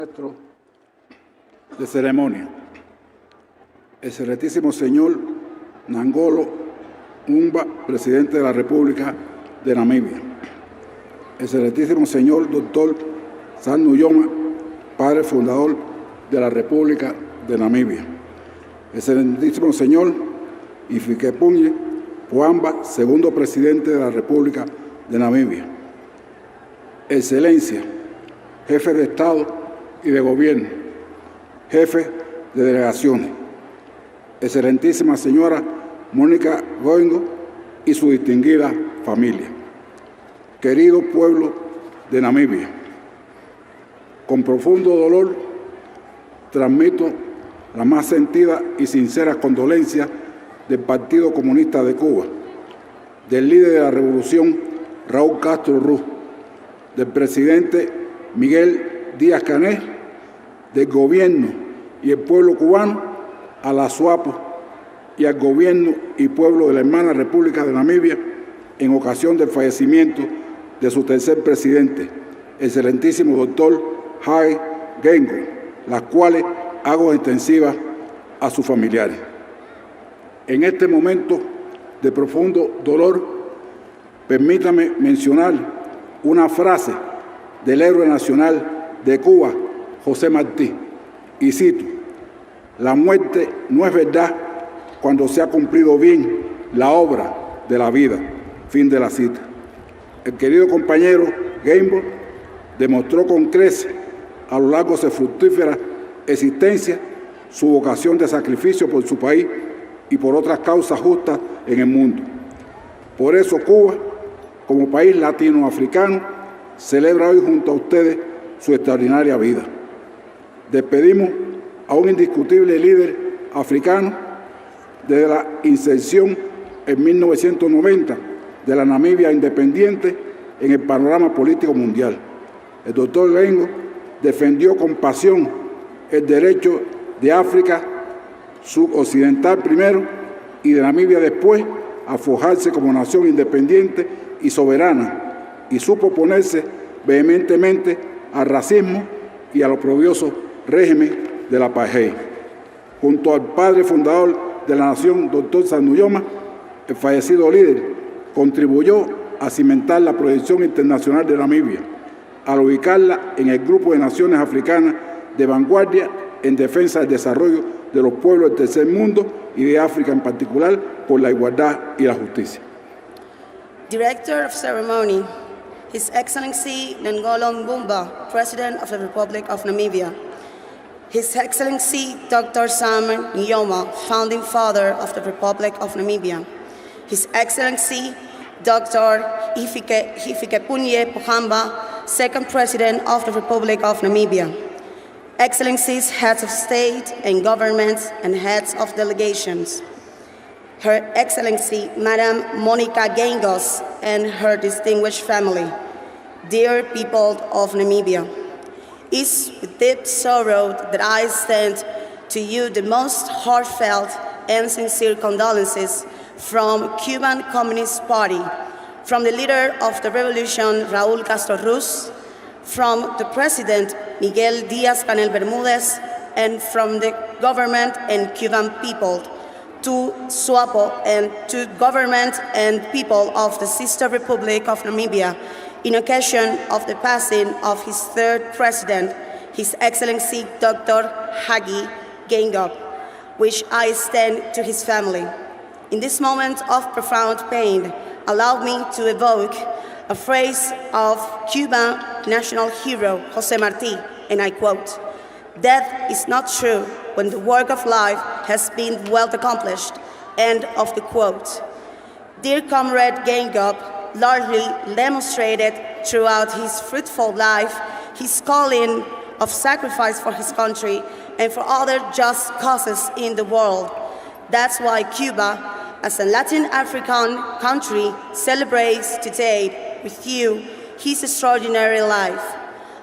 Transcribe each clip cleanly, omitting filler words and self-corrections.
Maestro de ceremonia, excelentísimo señor Nangolo Umba, presidente de la República de Namibia, excelentísimo señor Dr. Sam Nujoma, padre fundador de la República de Namibia, excelentísimo señor Hifikepunye Pohamba, segundo presidente de la República de Namibia, excelencia, jefe de Estado y de Gobierno, jefe de delegaciones, excelentísima señora Mónica Goingo y su distinguida familia, querido pueblo de Namibia, con profundo dolor transmito la más sentida y sincera condolencia del Partido Comunista de Cuba, del líder de la revolución Raúl Castro Ruz, del presidente Miguel Díaz-Canel, del gobierno y el pueblo cubano, a la SWAPO y al gobierno y pueblo de la hermana República de Namibia en ocasión del fallecimiento de su tercer presidente, excelentísimo doctor Hage Geingob, las cuales hago extensivas a sus familiares. En este momento de profundo dolor, permítame mencionar una frase del héroe nacional de Cuba, José Martí, y cito: la muerte no es verdad cuando se ha cumplido bien la obra de la vida. Fin de la cita. El querido compañero Geingob demostró con creces a lo largo de su fructífera existencia su vocación de sacrificio por su país y por otras causas justas en el mundo. Por eso Cuba, como país latinoafricano, celebra hoy junto a ustedes su extraordinaria vida. Despedimos a un indiscutible líder africano desde la inserción en 1990 de la Namibia independiente en el panorama político mundial. El doctor Geingob defendió con pasión el derecho de África suboccidental primero y de Namibia después a forjarse como nación independiente y soberana, y supo oponerse vehementemente al racismo y al oprobioso régimen del apartheid. Junto al padre fundador de la nación, doctor Sam Nujoma, el fallecido líder contribuyó a cimentar la proyección internacional de Namibia, al ubicarla en el grupo de naciones africanas de vanguardia en defensa del desarrollo de los pueblos del tercer mundo y de África en particular por la igualdad y la justicia. Director of Ceremony, His Excellency Nangolo Mbumba, President of the Republic of Namibia. His Excellency Dr. Sam Nujoma, Founding Father of the Republic of Namibia. His Excellency Dr. Hifikepunye Pohamba, Second President of the Republic of Namibia. Excellencies, Heads of State and Governments and Heads of Delegations. Her Excellency, Madam Monica Geingob and her distinguished family. Dear people of Namibia, it's with deep sorrow that I send to you the most heartfelt and sincere condolences from Cuban Communist Party, from the leader of the revolution, Raúl Castro Ruz, from the President, Miguel Díaz-Canel Bermúdez, and from the government and Cuban people, to SWAPO and to government and people of the sister Republic of Namibia, in occasion of the passing of his third president, His Excellency Dr. Hage Geingob, which I extend to his family. In this moment of profound pain, allow me to evoke a phrase of Cuban national hero José Martí, and I quote: "Death is not true when the work of life has been well accomplished." End of the quote. Dear Comrade Geingob largely demonstrated throughout his fruitful life his calling of sacrifice for his country and for other just causes in the world. That's why Cuba, as a Latin African country, celebrates today with you his extraordinary life.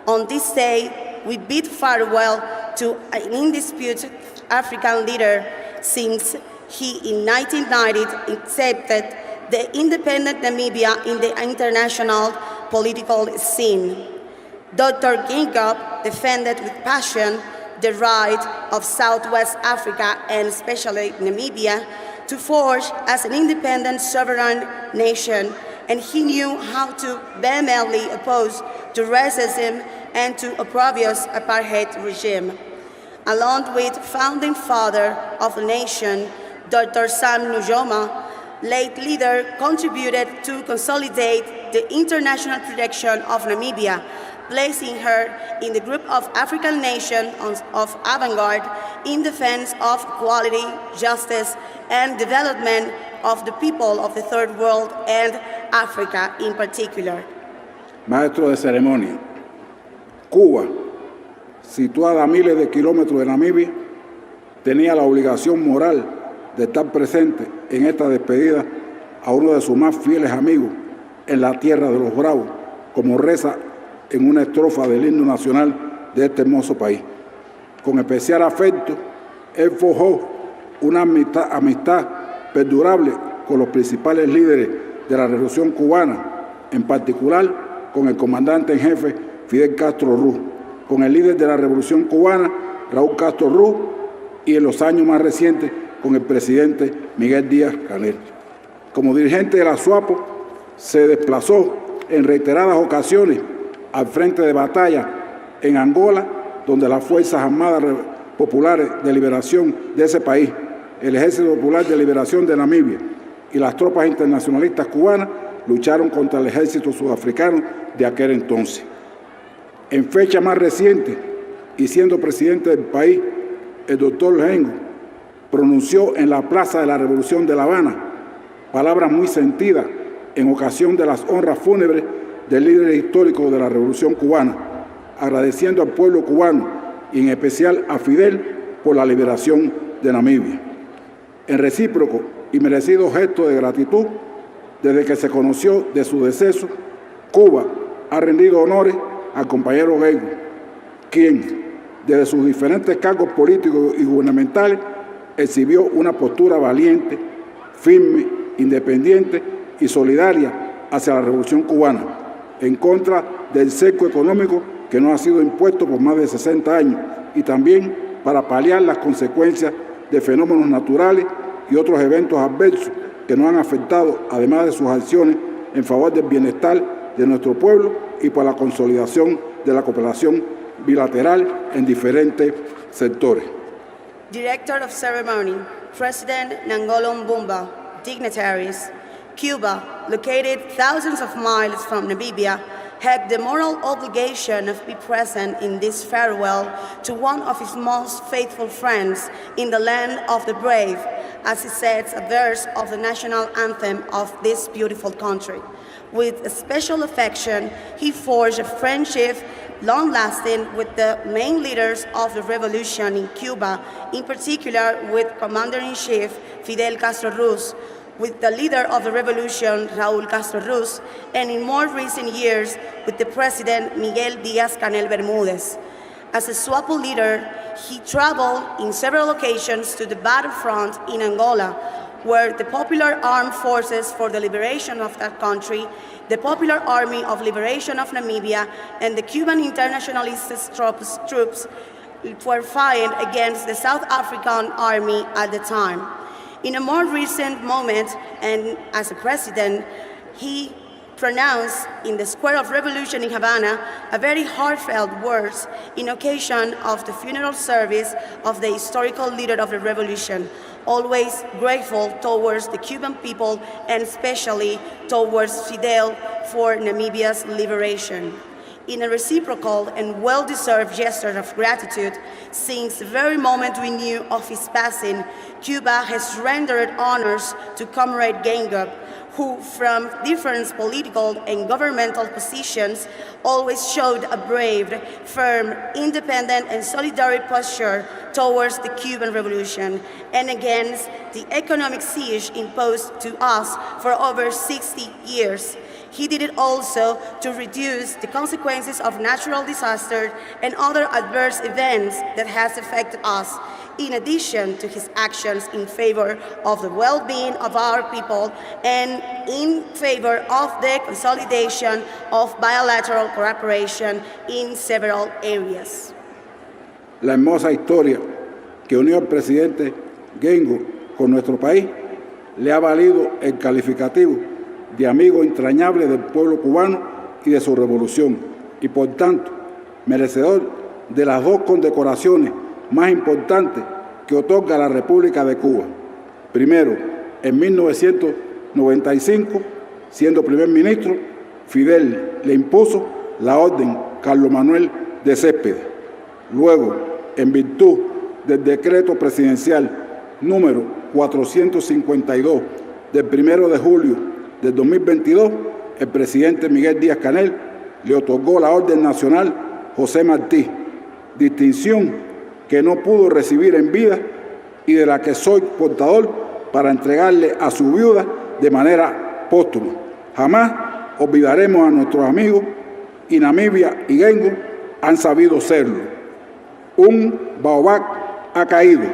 On this day, we bid farewell to an undisputed African leader since he in 1990 accepted the independent Namibia in the international political scene. Dr. Gingop defended with passion the right of Southwest Africa, and especially Namibia, to forge as an independent sovereign nation, and he knew how to vehemently oppose to racism and to opprobrious apartheid regime. Along with founding father of the nation, Dr. Sam Nujoma, late leader, contributed to consolidate the international protection of Namibia, placing her in the group of African nations of avant-garde in defense of equality, justice, and development of the people of the Third World and Africa in particular. Maestro de ceremonia, Cuba, situada a miles de kilómetros de Namibia, tenía la obligación moral de estar presente en esta despedida a uno de sus más fieles amigos en la tierra de los bravos, como reza en una estrofa del himno nacional de este hermoso país. Con especial afecto, él forjó una amistad perdurable con los principales líderes de la Revolución Cubana, en particular con el comandante en jefe Fidel Castro Ruz, con el líder de la Revolución Cubana, Raúl Castro Ruz, y en los años más recientes con el presidente Miguel Díaz-Canel. Como dirigente de la SWAPO, se desplazó en reiteradas ocasiones al frente de batalla en Angola, donde las Fuerzas Armadas Populares de Liberación de ese país, el Ejército Popular de Liberación de Namibia y las tropas internacionalistas cubanas lucharon contra el ejército sudafricano de aquel entonces. En fecha más reciente, y siendo presidente del país, el doctor Gengo pronunció en la Plaza de la Revolución de La Habana palabras muy sentidas en ocasión de las honras fúnebres del líder histórico de la Revolución Cubana, agradeciendo al pueblo cubano y en especial a Fidel por la liberación de Namibia. En recíproco y merecido gesto de gratitud, desde que se conoció de su deceso, Cuba ha rendido honores al compañero Gengo, quien, desde sus diferentes cargos políticos y gubernamentales, exhibió una postura valiente, firme, independiente y solidaria hacia la Revolución Cubana, en contra del cerco económico que nos ha sido impuesto por más de 60 años y también para paliar las consecuencias de fenómenos naturales y otros eventos adversos que nos han afectado, además de sus acciones en favor del bienestar de nuestro pueblo y por la consolidación de la cooperación bilateral en diferentes sectores. Director of Ceremony, President Nangolo Mbumba, dignitaries, Cuba, located thousands of miles from Namibia, had the moral obligation of being present in this farewell to one of his most faithful friends in the land of the brave, as he says a verse of the national anthem of this beautiful country. With a special affection, he forged a friendship long-lasting with the main leaders of the revolution in Cuba, in particular with Commander-in-Chief Fidel Castro Ruz, with the leader of the revolution, Raúl Castro Ruz, and in more recent years with the president, Miguel Díaz-Canel Bermúdez. As a SWAPO leader, he traveled in several occasions to the battlefront in Angola, where the Popular Armed Forces for the Liberation of that country, the Popular Army of Liberation of Namibia, and the Cuban Internationalist troops were fighting against the South African Army at the time. In a more recent moment, and as a president, he pronounced in the Square of Revolution in Havana a very heartfelt words in occasion of the funeral service of the historical leader of the revolution, always grateful towards the Cuban people and especially towards Fidel for Namibia's liberation. In a reciprocal and well-deserved gesture of gratitude, since the very moment we knew of his passing, Cuba has rendered honors to Comrade Gengub, who, from different political and governmental positions, always showed a brave, firm, independent, and solidary posture towards the Cuban Revolution and against the economic siege imposed to us for over 60 years. He did it also to reduce the consequences of natural disasters and other adverse events that has affected us, in addition to his actions in favor of the well-being of our people and in favor of the consolidation of bilateral cooperation in several areas. La hermosa historia que unió al presidente Gengo con nuestro país le ha valido el calificativo de amigo entrañable del pueblo cubano y de su revolución, y por tanto, merecedor de las dos condecoraciones más importantes que otorga la República de Cuba. Primero, en 1995, siendo primer ministro, Fidel le impuso la Orden Carlos Manuel de Céspedes. Luego, en virtud del decreto presidencial número 452 del 1 de julio del 2022, el presidente Miguel Díaz-Canel le otorgó la Orden Nacional José Martí, distinción que no pudo recibir en vida y de la que soy portador para entregarle a su viuda de manera póstuma. Jamás olvidaremos a nuestros amigos y Namibia y Gengo han sabido serlo. Un Baobab ha caído,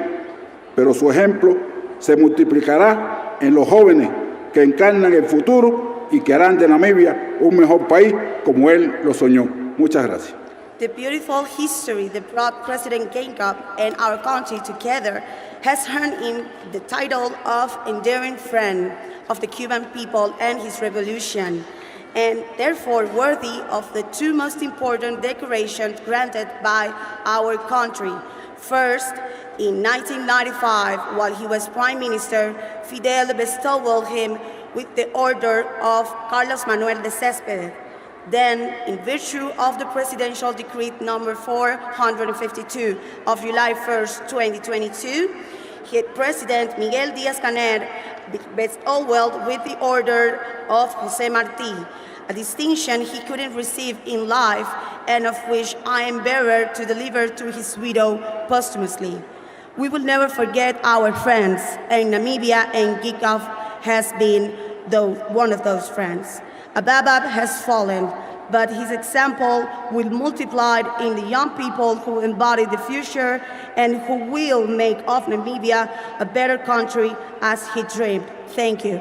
pero su ejemplo se multiplicará en los jóvenes que encarnan el futuro y que harán de Namibia un mejor país como él lo soñó. Muchas gracias. The beautiful history that brought President Gengo and our country together has earned him the title of enduring friend of the Cuban people and his revolution, and therefore worthy of the two most important decorations granted by our country. First, in 1995, while he was Prime Minister, Fidel bestowed him with the Order of Carlos Manuel de Céspedes. Then, in virtue of the Presidential Decree number 452 of July 1st, 2022, President Miguel Díaz-Canel bestowed with the Order of José Martí, a distinction he couldn't receive in life and of which I am bearer to deliver to his widow posthumously. We will never forget our friends, and Namibia and Gengo has been one of those friends. A Baobab has fallen, but his example will multiply in the young people who embody the future and who will make of Namibia a better country as he dreamed. Thank you.